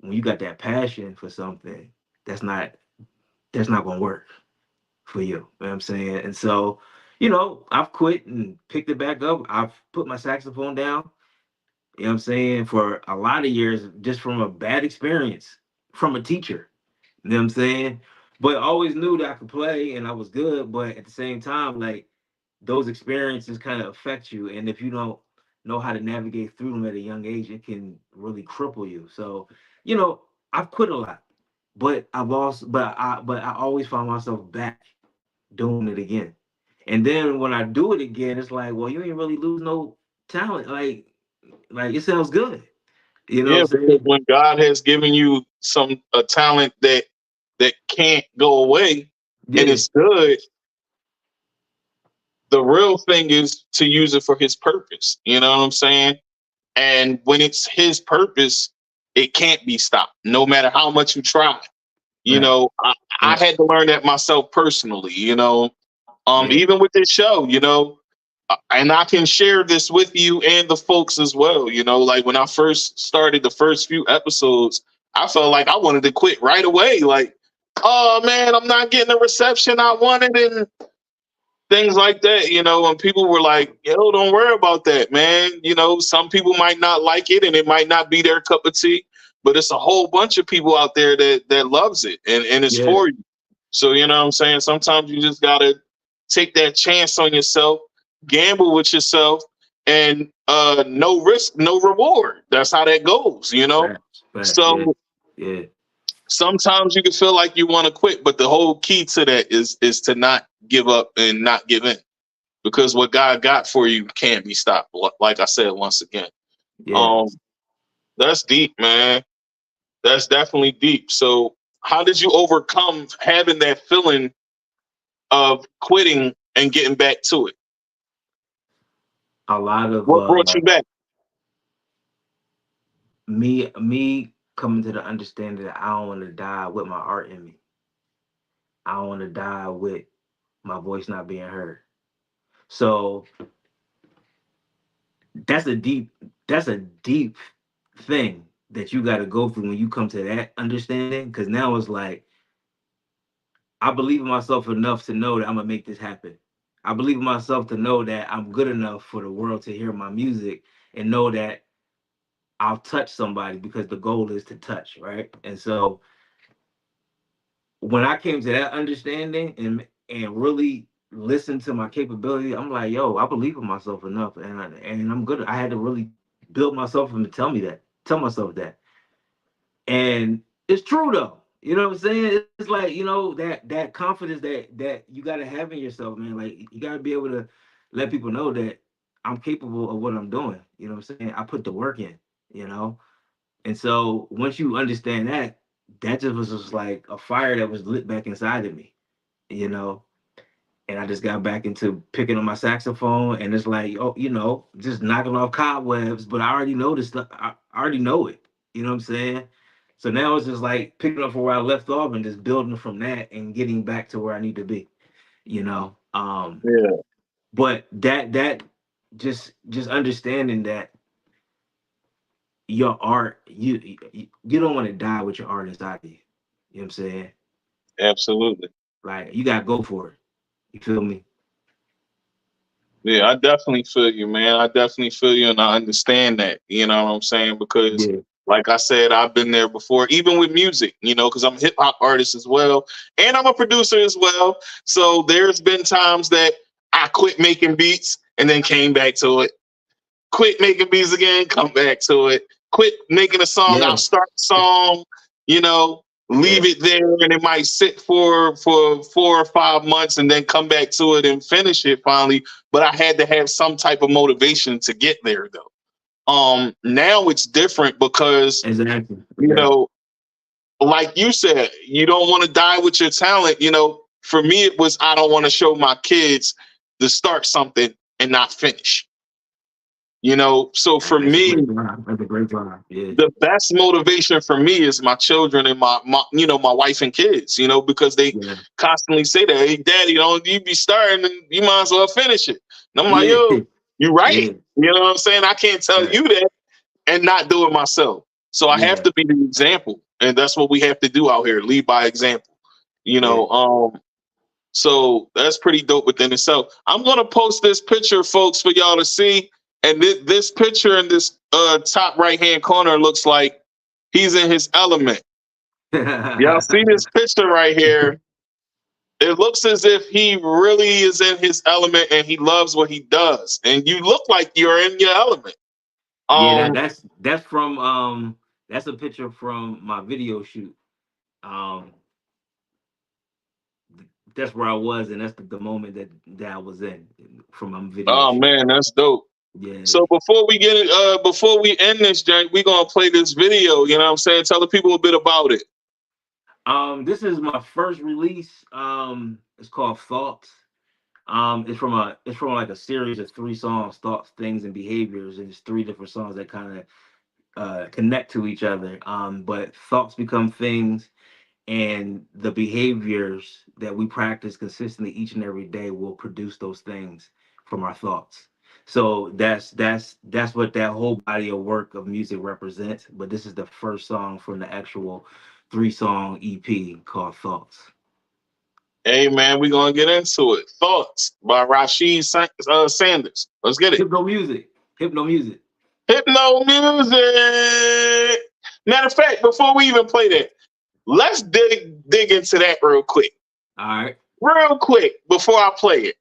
when you got that passion for something, that's not that's not gonna work for you. You know what I'm saying? And so, I've quit and picked it back up. I've put my saxophone down, you know what I'm saying, for a lot of years, just from a bad experience from a teacher. You know what I'm saying? But I always knew that I could play and I was good. But at the same time, like those experiences kind of affect you. And if you don't know how to navigate through them at a young age, it can really cripple you. So, I've quit a lot. But I always found myself back doing it again. And then when I do it again, it's like, well, you ain't really lose no talent. Like it sounds good. You know what Yeah, I'm because saying? when God has given you some a talent that can't go away and Yeah, it's good, the real thing is to use it for His purpose. You know what I'm saying? And when it's His purpose, it can't be stopped, no matter how much you try. You right, know, I right. had to learn that myself personally. Yeah, Even with this show, and I can share this with you and the folks as well. Like when I first started the first few episodes, I felt like I wanted to quit right away. Like, oh man, I'm not getting the reception I wanted and things like that. And people were like, yo, don't worry about that, man. Some people might not like it and it might not be their cup of tea, but it's a whole bunch of people out there that loves it and it's yeah, for you. So you know what I'm saying? Sometimes you just gotta take that chance on yourself, gamble with yourself, and no risk, no reward. That's how that goes. facts, yeah, So yeah, sometimes you can feel like you want to quit, but the whole key to that is to not give up and not give in. Because what God got for you can't be stopped. Like I said once again. yeah. Um, that's deep, man. That's definitely deep. So how did you overcome having that feeling of quitting and getting back to it? A lot of What brought you back? me coming to the understanding that I don't want to die with my art in me. I don't want to die with my voice not being heard. So that's a deep that's a deep thing that you got to go through when you come to that understanding. Because now it's like I believe in myself enough to know that I'm gonna make this happen. I believe in myself to know that I'm good enough for the world to hear my music and know that I'll touch somebody because the goal is to touch, right? And so when I came to that understanding and really listen to my capability, I'm like, yo, I believe in myself enough, and I'm good. I had to really build myself and tell myself that, and it's true though. You know what I'm saying? It's like that confidence that you gotta have in yourself, man. Like you gotta be able to let people know that. I'm capable of what I'm doing. You know what I'm saying? I put the work in, you know? And so once you understand that, that just was just like a fire that was lit back inside of me, you know? And I just got back into picking up my saxophone and it's like, oh, just knocking off cobwebs, but I already know this stuff. I already know it. You know what I'm saying? So now it's just like picking up from where I left off and just building from that and getting back to where I need to be, you know? Yeah, But that just understanding that your art, you don't want to die with your art inside of you. You know what I'm saying? absolutely. Like you gotta go for it. You feel me? Yeah, I definitely feel you, man. I definitely feel you, and I understand that. You know what I'm saying? Because, Yeah. like I said, I've been there before, even with music. Because I'm a hip hop artist as well, and I'm a producer as well. So there's been times that I quit making beats and then came back to it. Quit making beats again, come back to it. Quit making a song, I'll Yeah. start a song, leave Yeah. it there, and it might sit for 4 or 5 months and then come back to it and finish it finally. But I had to have some type of motivation to get there though. Now it's different because, Exactly. you Yeah. know, like you said, you don't want to die with your talent. For me, it was I don't want to show my kids to start something and not finish. So for That's a me, great drive. That's a great drive. Yeah. the best motivation for me is my children and my wife and kids, because they Yeah. constantly say that, hey, daddy, you be starting and you might as well finish it. And I'm like, Yeah. yo, you're right. Yeah. You know what I'm saying? I can't tell Right. you that and not do it myself. So I have Yeah. to be the example. And that's what we have to do out here, lead by example. You Yeah. know, um, so that's pretty dope within itself. I'm gonna post this picture, folks, for y'all to see. And this picture in this top right hand corner looks like he's in his element. Y'all see this picture right here? It looks as if he really is in his element and he loves what he does. And you look like you're in your element. Yeah, Um, that's from that's a picture from my video shoot. Um that's where I was and that's the moment that I was in from my video oh shoot. man, that's dope. Yeah. So before we end this, Jake, we're gonna play this video. You know what I'm saying? Tell the people a bit about it. This is my first release. It's called Thoughts. It's from like a series of 3 songs, Thoughts, Things, and Behaviors, and it's 3 different songs that kind of connect to each other. But thoughts become things, and the behaviors that we practice consistently each and every day will produce those things from our thoughts. So that's what that whole body of work of music represents. But this is the first song from the actual 3-song EP called Thoughts. Hey man, we're gonna get into it. Thoughts by Sanders. Let's get it. Hypno music. Hypno music. Hypno music. Matter of fact, before we even play that, let's dig into that real quick. All right. Real quick before I play it.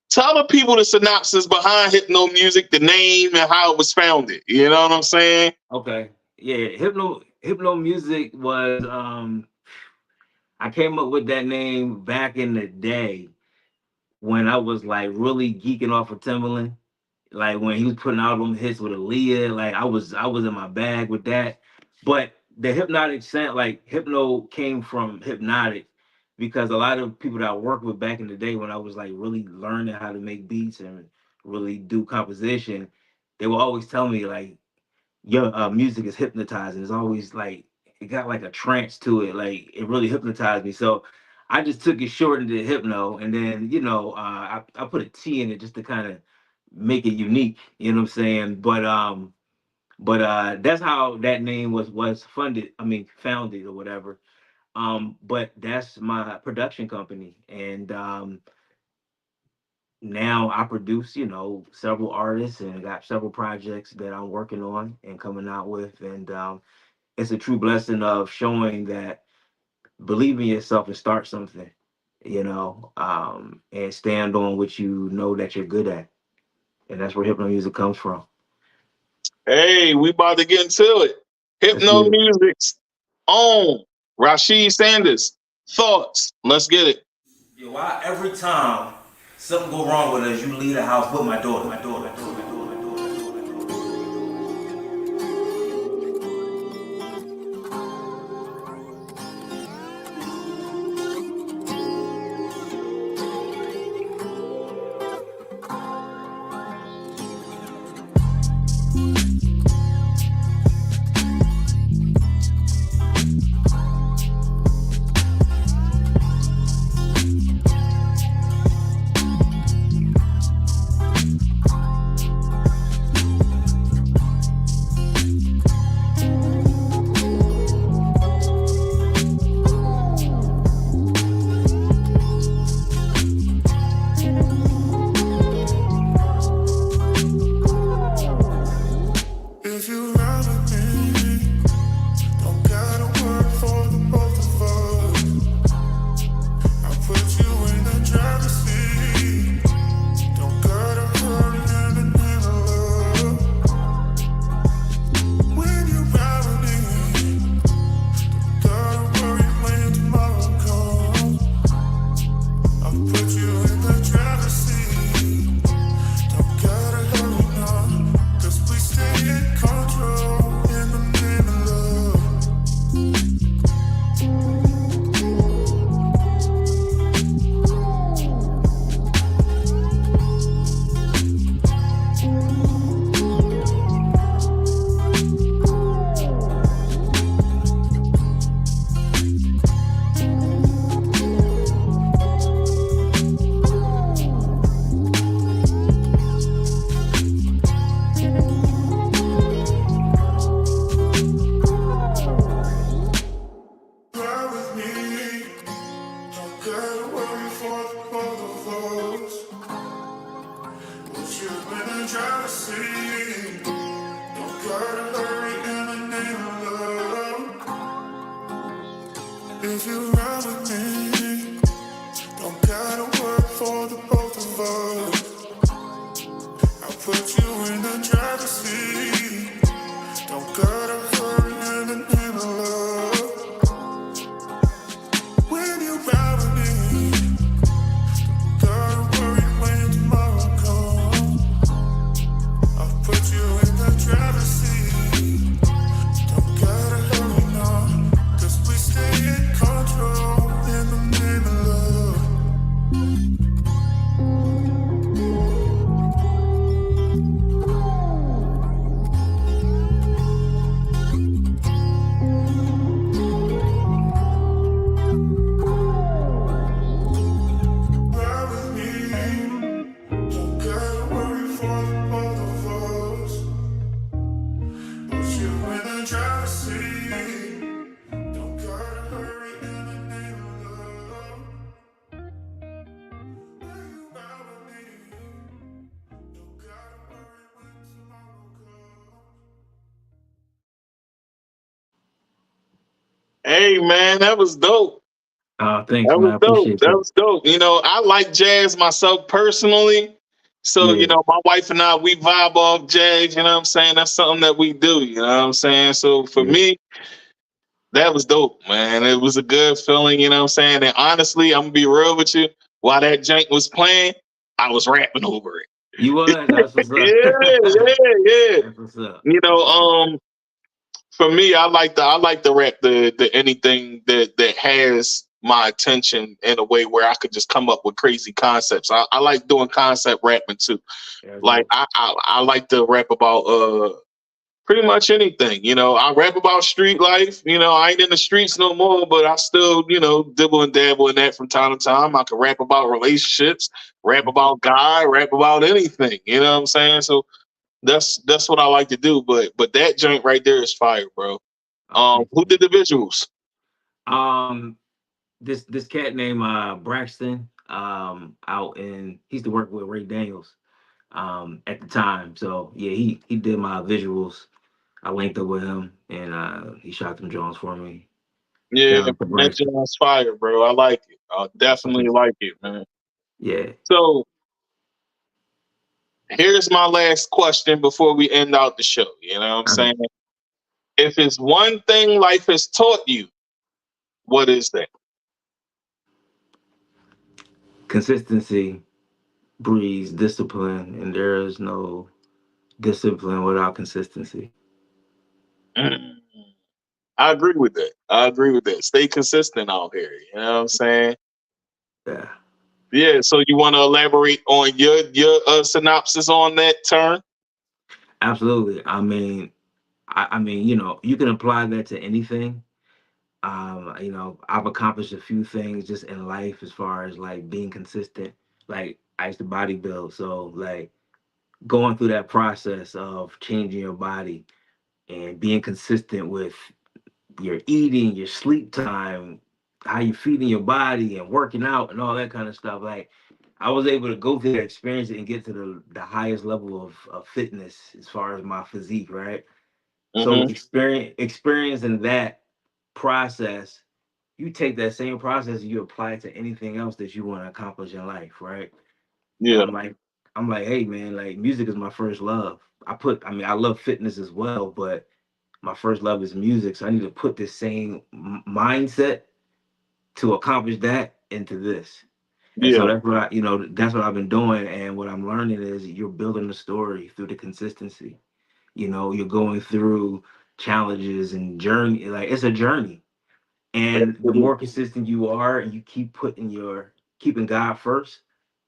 Tell the people the synopsis behind Hypno music, the name, and how it was founded. You know what I'm saying? Okay. Yeah. Hypno music was I came up with that name back in the day when I was like really geeking off of Timberland. Like when he was putting out them hits with Aaliyah, like I was in my bag with that. But the hypnotic sound, like hypno came from hypnotic because a lot of people that I worked with back in the day when I was like really learning how to make beats and really do composition, they would always tell me like your music is hypnotizing. It's always like it got like a trance to it. Like it really hypnotized me. So I just took it short into hypno, and then I put a T in it just to kind of make it unique. You know what I'm saying? But that's how that name was funded. I mean, founded or whatever. But that's my production company, and now I produce, several artists and got several projects that I'm working on and coming out with. And it's a true blessing of showing that believe in yourself and start something, and stand on what you know that you're good at. And that's where hypno music comes from. Hey, we about to get into it. Let's Hypno get it. music's own Rasheed Sanders. Thoughts. Let's get it. Yo, I every time something go wrong with us, you leave the house with my daughter. If you ride with me, don't gotta work for the both of us. I'll put you in the driver's seat. Don't gotta hurry in the name of love. When you ride with me, don't gotta worry when tomorrow comes. I'll put you in the driver's seat. Don't gotta hurry now, 'cause we stay in control in the name of love. Ride with me, don't gotta worry for the both of us. Put you in the driver's seat. Don't gotta hurry in the name of love. If you ride with me, don't gotta work for the both of us. I'll put you in the driver's seat. Don't gotta hurry in the name of love. When you ride with me, gotta worry when tomorrow comes. I'll put you in the driver's seat. Don't gotta hurry now, 'cause we stay in control in the name of love. Ride with me, don't gotta worry for the both of us. Put you in the driver's seat. Don't gotta hurry in the name of love. When you ride with me, don't gotta worry when tomorrow comes. Hey man, that was dope. Thanks, That man. was I dope. appreciate That that. was dope. You know, I like jazz myself personally. So, you Yeah, know, my wife and I, we vibe off jazz. You know what I'm saying? That's something that we do. You know what I'm saying? So for yeah. me, that was dope, man. It was a good feeling. You know what I'm saying? And honestly, I'm going to be real with you. While that jank was playing, I was rapping over it. You was. That's what's up. Yeah, yeah, yeah. That's what's up. You know, That's what's up. for me, I like the rap the anything that has my attention in a way where I could just come up with crazy concepts. I like doing concept rapping too. Yeah, that's Like dope. I like to rap about pretty much anything. You know, I rap about street life. You know, I ain't in the streets no more, but I still, you know, dibble and dabble in that from time to time. I can rap about relationships, rap about God, rap about anything. You know what I'm saying? So that's what I like to do. But that joint right there is fire, bro. Thanks, Who man. did the visuals? Um, this cat named Braxton, out in he used to work with Ray Daniels, at the time. So yeah, he did my visuals. I linked up with him and he shot them Jones for me. Yeah, Shout out to that Braxton. joint's fire, bro. I like it. I definitely like it, man. Yeah. So here's my last question before we end out the show. You know what I'm Uh, saying? If it's one thing life has taught you, what is that? Consistency breeds discipline, and there is no discipline without consistency. Mm. I agree with that. I agree with that. Stay consistent out here. You know what I'm saying? Yeah, Yeah. So you want to elaborate on your synopsis on that term? absolutely. I mean, you can apply that to anything. I've accomplished a few things just in life as far as like being consistent. Like I used to bodybuild, so like going through that process of changing your body and being consistent with your eating, your sleep time, how you feeding your body and working out and all that kind of stuff. Like I was able to go through that experience and get to the highest level of fitness as far as my physique, right? So Mm-hmm. experiencing that process, you take that same process and you apply it to anything else that you want to accomplish in life, right? And Yeah. I'm like, hey man, like music is my first love. I love fitness as well, but my first love is music. So I need to put this same mindset to accomplish that into this. And so Yeah. that's what I've been doing. And what I'm learning is you're building a story through the consistency. You're going through challenges and journey. Like it's a journey. And the more Absolutely. consistent you are and you keeping God first,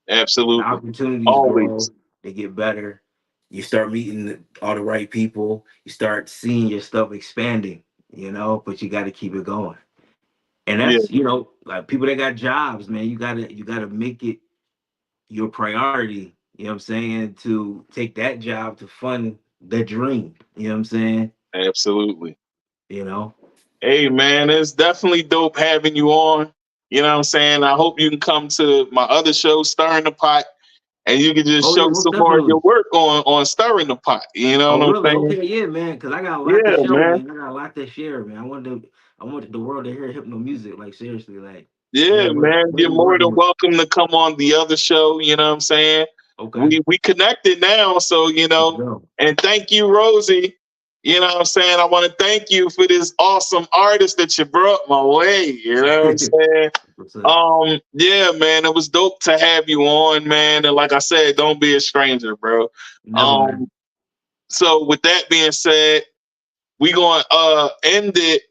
the Absolutely. opportunities Always. grow, they get better. You start meeting all the right people. You start seeing your stuff expanding, but you got to keep it going. And Yeah. that's, like people that got jobs, man, you gotta make it your priority, you know what I'm saying, to take that job to fund the dream. You know what I'm saying? Absolutely. You know? Hey man, it's definitely dope having you on. You know what I'm saying? I hope you can come to my other show, Stirring the Pot, and you can just Oh yeah, show most some more of your definitely. work on Stirring the Pot. You know Oh what I'm really? saying? Okay, yeah, man. Cause I got a lot to Yeah, show, man. man. I got a lot to share, man. I wanted the world to hear hypno music. Like seriously, like Yeah, yeah, man. what You're we more than working with. welcome to come on the other show. You know what I'm saying? Okay. We connected now, so Let's go. and thank you, Rosie. You know what I'm saying? I want to thank you for this awesome artist that you brought my way. You know what I'm saying? What's up? Yeah, man, it was dope to have you on, man. And like I said, don't be a stranger, bro. Never, man. Um, so with that being said, we gonna end it,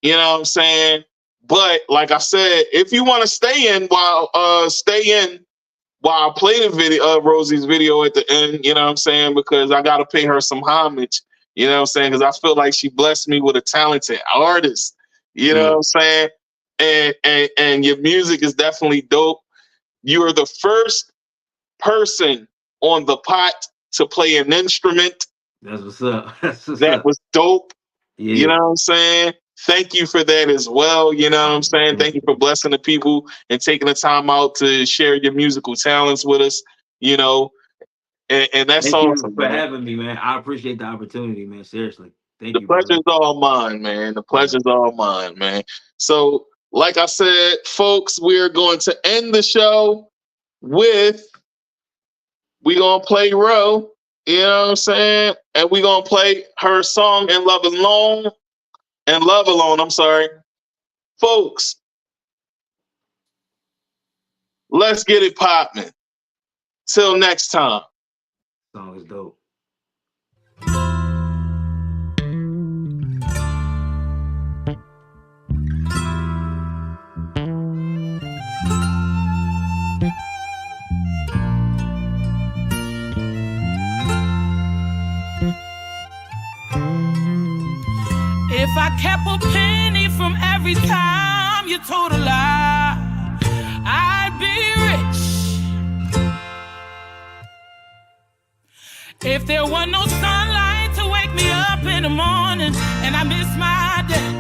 you know what I'm saying? But like I said, if you want to stay in while I play the video, Rosie's video at the end, you know what I'm saying? Because I got to pay her some homage, you know what I'm saying? Because I feel like she blessed me with a talented artist, you know what Yeah, I'm saying? And your music is definitely dope. You are the first person on the pot to play an instrument. that's what's up. That's what's That up. was dope. You Yeah. know what I'm saying? Thank you for that as well. You know what I'm saying? Thank Thank you you. for blessing the people and taking the time out to share your musical talents with us, you know, and that's Thank you awesome, for man. having me, man. I appreciate the opportunity, man. Seriously. Thank The you, pleasure brother. is all mine, man. The Yeah. pleasure is all mine, man. So, like I said, folks, we're going to end the show with we gonna play Row, you know what I'm saying? And we gonna play her song Love Alone, I'm sorry. Folks, let's get it popping. Till next time. Song is dope. If I kept a penny from every time you told a lie, I'd be rich. If there were no sunlight to wake me up in the morning and I miss my day,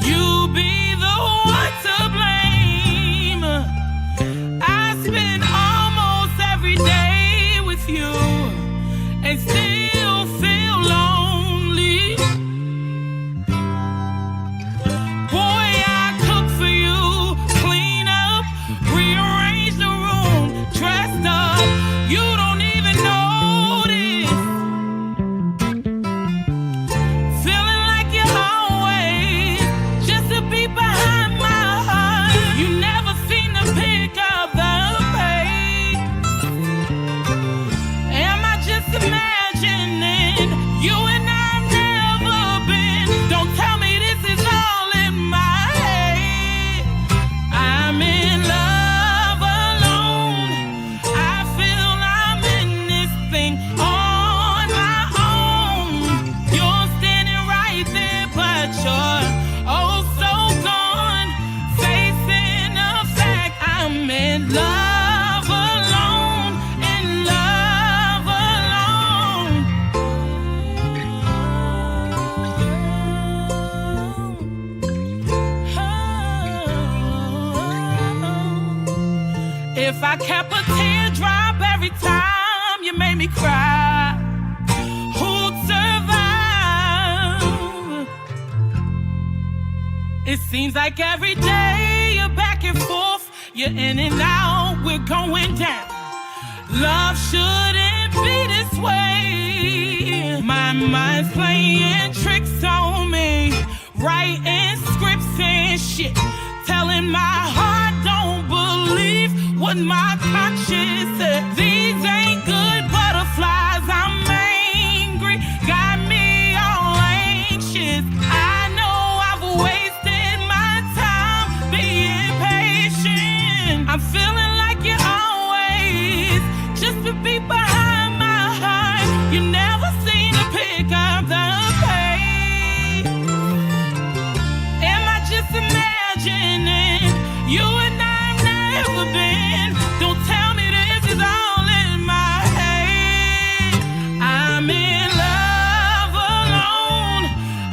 you'd be the one to blame. I spend almost every day with you and still feel lonely. Boy, I cook for you, clean up, rearrange the room, dressed up. You don't even notice. Feeling like you're If I kept a teardrop every time you made me cry, who'd survive? It seems like every day you're back and forth, you're in and out, we're going down. Love shouldn't be this way. My mind's playing tricks on me, writing scripts and shit, telling my heart don't believe what my conscience said. These ain't good butterflies, I'm angry, got me all anxious. I know I've wasted my time being patient. I'm feeling like you always just to be behind my heart. You never seem to pick up the pace. Am I just imagining you and I've never been? Don't tell me this is all in my head. I'm in love alone.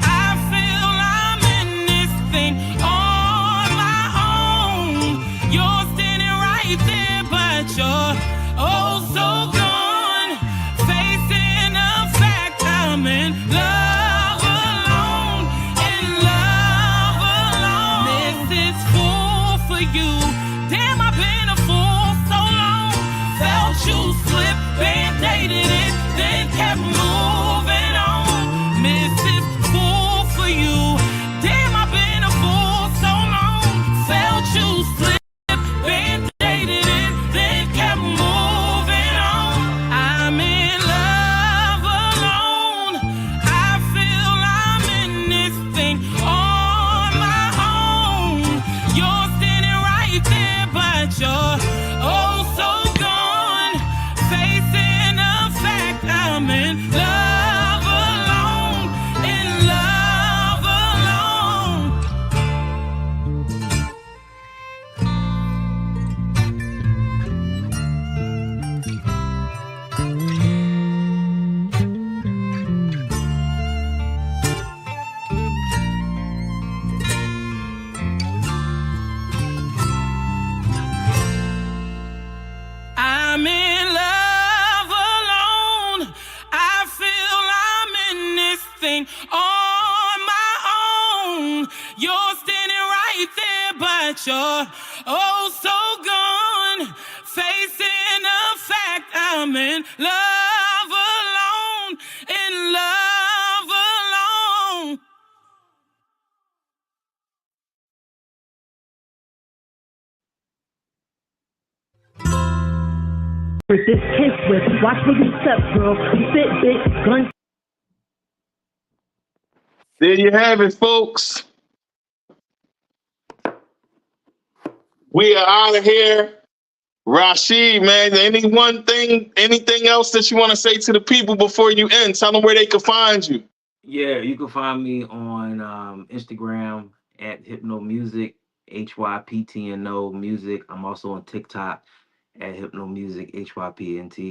I feel I'm in this thing on my own. You're standing right there, but you're oh so gone. Facing the fact I'm in love alone. In love alone. This is fool for you. Damn, I've been a fool so long. Felt you slip, band-aided it, then kept moving on. Mrs. Fool for you. Damn, I've been a fool so long. Felt you slip, band-aided it, then kept moving on. I'm in love alone. I feel I'm in this thing on my own. You're standing right there, but you're oh so gone. Facing the fact I'm in love alone. In love alone. I'm in love alone. I feel I'm in this thing on my own. You're standing right there, but you're oh so gone. Facing the fact I'm in love alone. In love alone. With this case with, watch where you step, girl. You sit big, gun. There you have it, folks. We are out of here. Rasheed, man, anything else that you want to say to the people before you end? Tell them where they can find you. Yeah, you can find me on Instagram at Hypno Music, HYPTNO Music. I'm also on TikTok at Hypno Music, HYPTNO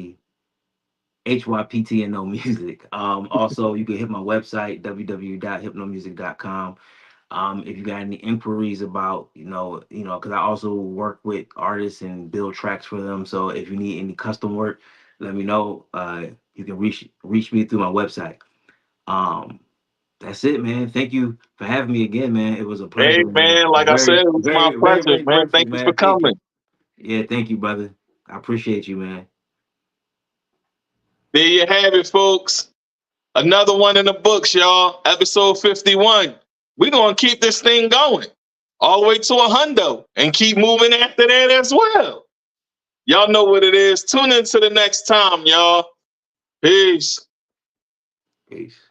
Music. Also, you can hit my website, www.hypnomusic.com. If you got any inquiries about, because I also work with artists and build tracks for them. So if you need any custom work, let me know. You can reach me through my website. That's it, man. Thank you for having me again, man. It was a pleasure. Hey, man, like I said, it was my pleasure, man. Thank you for coming. Yeah, thank you, brother. I appreciate you, man. There you have it, folks. Another one in the books, y'all. Episode 51. We're going to keep this thing going all the way to 100 and keep moving after that as well. Y'all know what it is. Tune in to the next time, y'all. Peace. Peace.